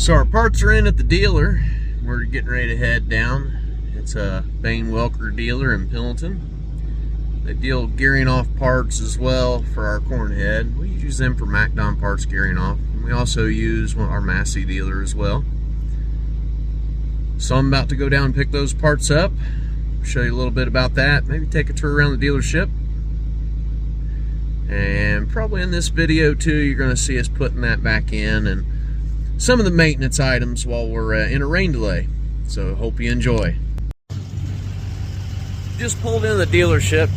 So our parts are in at the dealer. We're getting ready to head down. It's a Bain Welker dealer in Pendleton. They deal Geringhoff parts as well for our Cornhead. We use them for MacDon parts, Geringhoff. We also use our Massey dealer as well. So I'm about to go down and pick those parts up, show you a little bit about that, maybe take a tour around the dealership. And probably in this video too, you're going to see us putting that back in and some of the maintenance items while we're in a rain delay. So hope you enjoy. Just pulled in the dealership.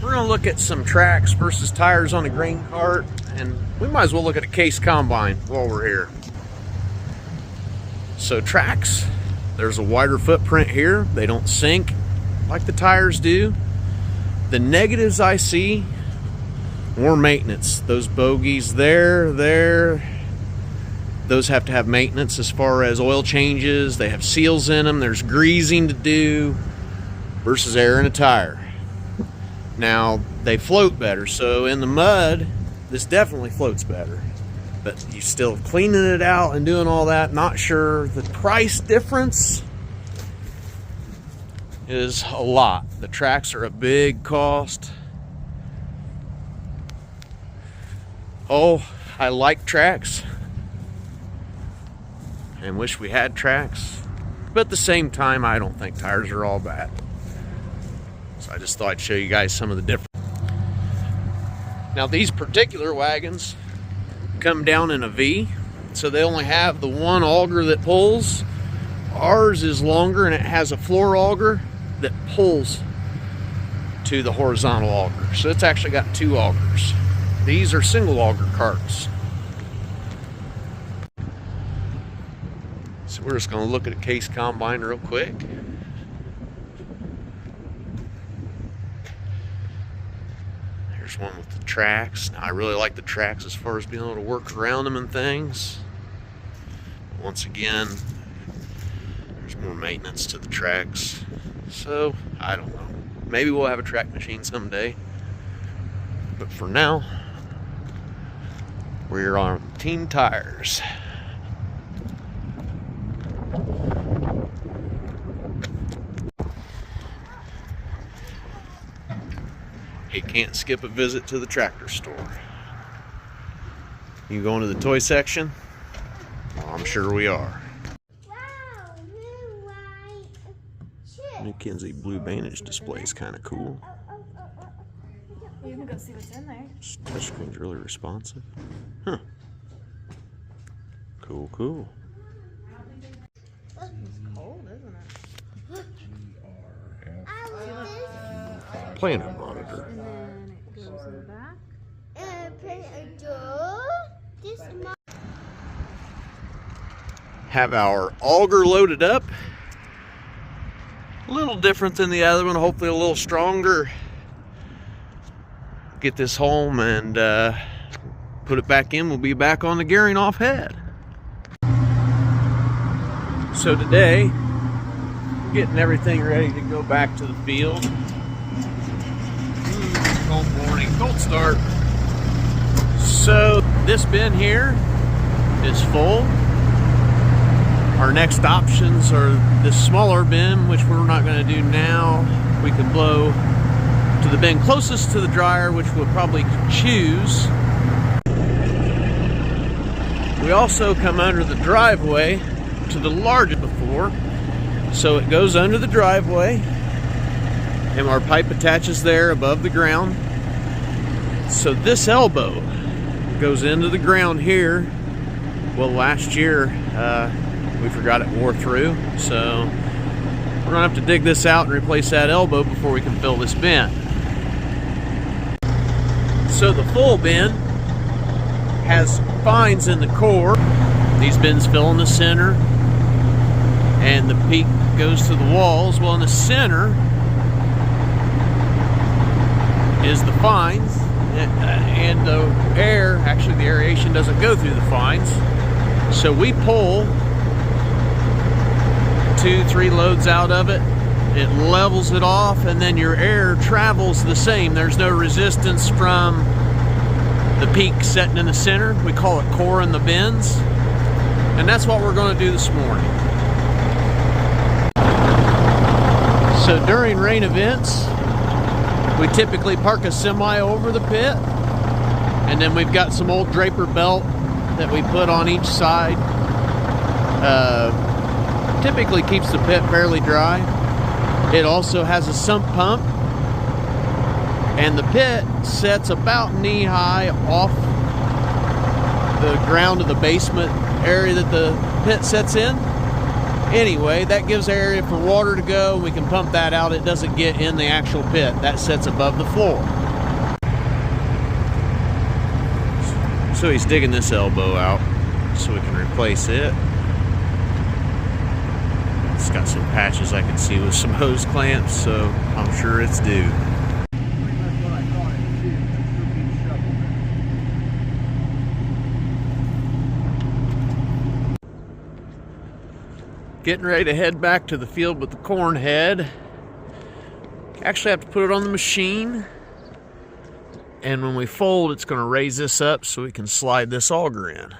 We're going to look at some tracks versus tires on a grain cart, and we might as well look at a Case combine while we're here. So tracks, there's a wider footprint here. They don't sink like the tires do. The negatives I see, more maintenance. Those bogies there, those have to have maintenance as far as oil changes. They have seals in them. There's greasing to do versus air in a tire. Now, they float better. So in the mud, this definitely floats better. But you still cleaning it out and doing all that, not sure. The price difference is a lot. The tracks are a big cost. Oh, I like tracks and wish we had tracks, but at the same time, I don't think tires are all bad. So I just thought I'd show you guys some of the difference. Now these particular wagons come down in a V, so they only have the one auger that pulls. Ours is longer and it has a floor auger that pulls to the horizontal auger. So it's actually got two augers. These are single auger carts. So we're just going to look at a Case combine real quick. Here's one with the tracks. Now I really like the tracks as far as being able to work around them and things. Once again, there's more maintenance to the tracks. So I don't know. Maybe we'll have a track machine someday. But for now, we're on Team Tires. You can't skip a visit to the tractor store. You going to the toy section? Well, I'm sure we are. Wow, new white chip. New Kinze blue bandage display is kind of cool. You can go see what's in there. This touchscreen's really responsive. Huh. Cool, cool. It's cold, isn't it? Planet monitor. And then it goes in the back. Have our auger loaded up. A little different than the other one, hopefully a little stronger. Get this home and put it back in. We'll be back on the Geringhoff head. So today, getting everything ready to go back to the field. Cold morning, cold start. So this bin here is full. Our next options are this smaller bin, which we're not going to do now. We could blow to the bin closest to the dryer, which we'll probably choose. We also come under the driveway to the largest before. So it goes under the driveway and our pipe attaches there above the ground. So this elbow goes into the ground here. Well, last year we forgot it wore through, so we're gonna have to dig this out and replace that elbow before we can fill this bin. So the full bin has fines in the core. These bins fill in the center and the peak goes to the walls. Well, in the center is the fines, and the air, actually the aeration doesn't go through the fines. So we pull 2-3 loads out of it, it levels it off, and then your air travels the same. There's no resistance from the peak setting in the center. We call it core in the bins. And that's what we're going to do this morning. So during rain events, we typically park a semi over the pit, and then we've got some old draper belt that we put on each side. Typically keeps the pit fairly dry. It also has a sump pump, and the pit sets about knee high off the ground of the basement area that the pit sets in. Anyway, that gives area for water to go. We can pump that out. It doesn't get in the actual pit. That sets above the floor. So he's digging this elbow out so we can replace it. It's got some patches I can see with some hose clamps, so I'm sure it's due. Getting ready to head back to the field with the Cornhead. Actually have to put it on the machine, and when we fold, it's going to raise this up so we can slide this auger in.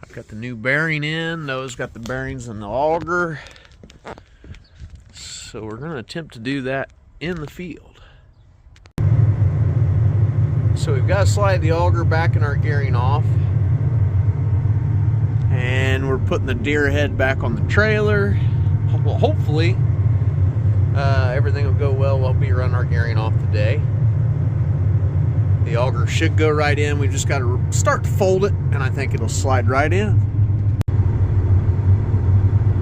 I've got the new bearing in. Noah's got the bearings in the auger. So we're going to attempt to do that in the field. So we've got to slide the auger back in our Geringhoff. And we're putting the deer head back on the trailer. Well, hopefully everything will go well while we run our Geringhoff today. The auger should go right in. We've just got to start to fold it, and I think it'll slide right in.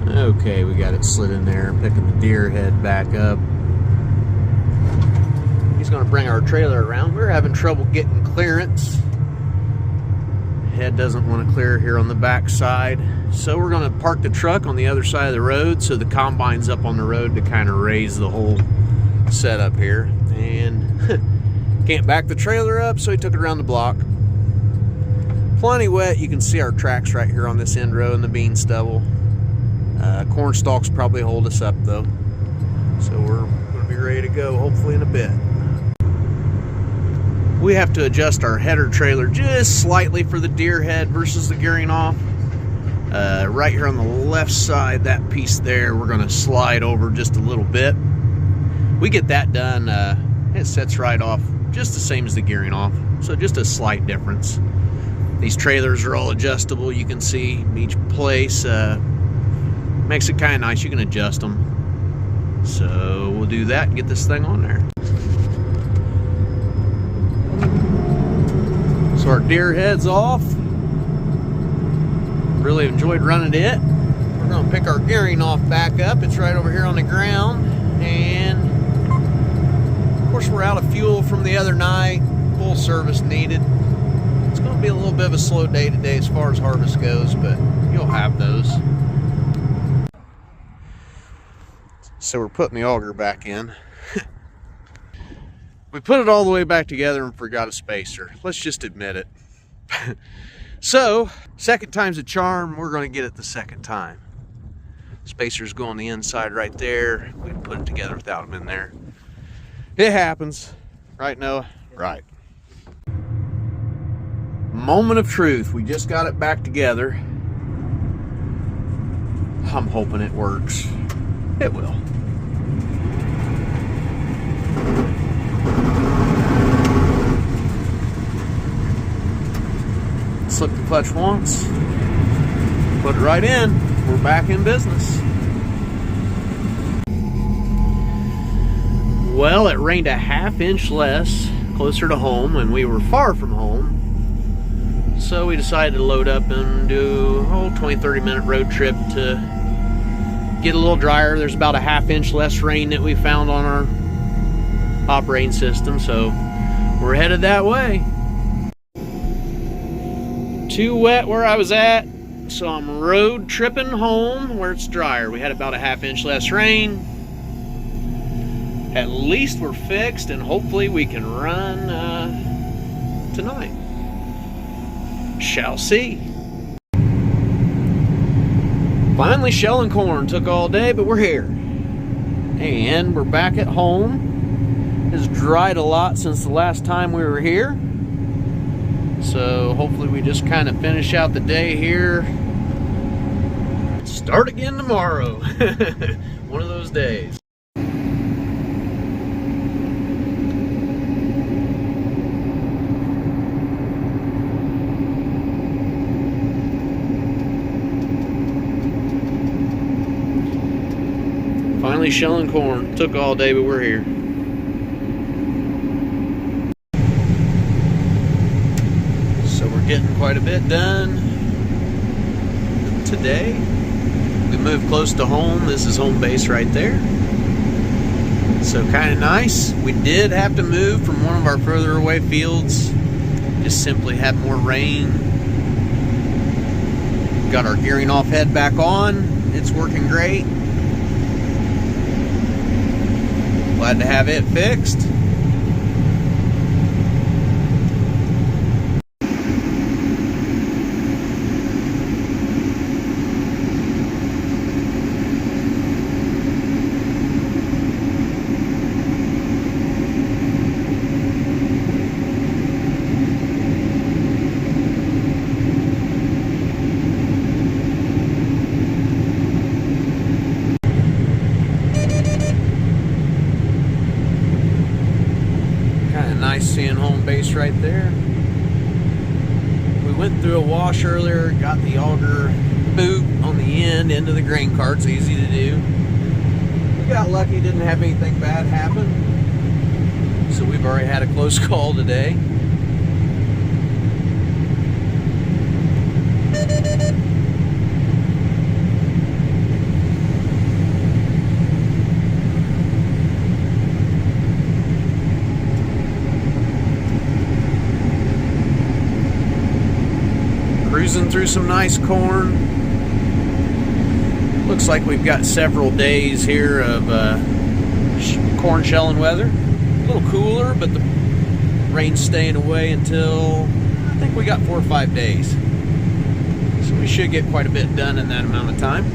Okay, we got it slid in there. Picking the deer head back up. He's going to bring our trailer around. We're having trouble getting clearance. Head doesn't want to clear here on the back side, so we're going to park the truck on the other side of the road so the combine's up on the road to kind of raise the whole setup here. And can't back the trailer up, so he took it around the block. Plenty wet. You can see our tracks right here on this end row in the bean stubble. Corn stalks probably hold us up though, so we're going to be ready to go hopefully in a bit. We have to adjust our header trailer just slightly for the deer head versus the Geringhoff. Right here on the left side, that piece there, we're going to slide over just a little bit. We get that done, it sets right off just the same as the Geringhoff, so just a slight difference. These trailers are all adjustable. You can see each place makes it kind of nice. You can adjust them. So we'll do that and get this thing on there. So our deer head's off. Really enjoyed running it. We're going to pick our Geringhoff back up. It's right over here on the ground. And of course we're out of fuel from the other night. Full service needed. It's going to be a little bit of a slow day today as far as harvest goes, but you'll have those. So we're putting the auger back in. We put it all the way back together and forgot a spacer. Let's just admit it. So, second time's a charm. We're going to get it the second time. Spacers go on the inside right there. We can put it together without them in there. It happens. Right, Noah? Right. Moment of truth. We just got it back together. I'm hoping it works. It will. Slip the clutch once, put it right in, we're back in business. Well, it rained a half-inch less closer to home, and we were far from home, so we decided to load up and do a whole 20-30 minute road trip to get a little drier. There's about a half-inch less rain that we found on our operating system, so we're headed that way. Too wet where I was at, so I'm road tripping home where it's drier. We had about a half-inch less rain. At least we're fixed, and hopefully we can run tonight. Shall see. Finally shelling corn. Took all day, but we're here. And we're back at home. It's dried a lot since the last time we were here. So hopefully we just kind of finish out the day here Start again tomorrow. One of those days. Finally shelling corn. Took all day, but we're here. So we're getting quite a bit done today. We moved close to home. This is home base right there. So kind of nice. We did have to move from one of our further away fields. Just simply had more rain. Got our Geringhoff head back on. It's working great. Glad to have it fixed. Nice seeing home base right there. We went through a wash earlier, got the auger boot on the end into the grain carts, easy to do. We got lucky, didn't have anything bad happen. So we've already had a close call today. Cruising through some nice corn. Looks like we've got several days here of corn shelling weather. A little cooler, but the rain's staying away until I think we got 4 or 5 days. So we should get quite a bit done in that amount of time.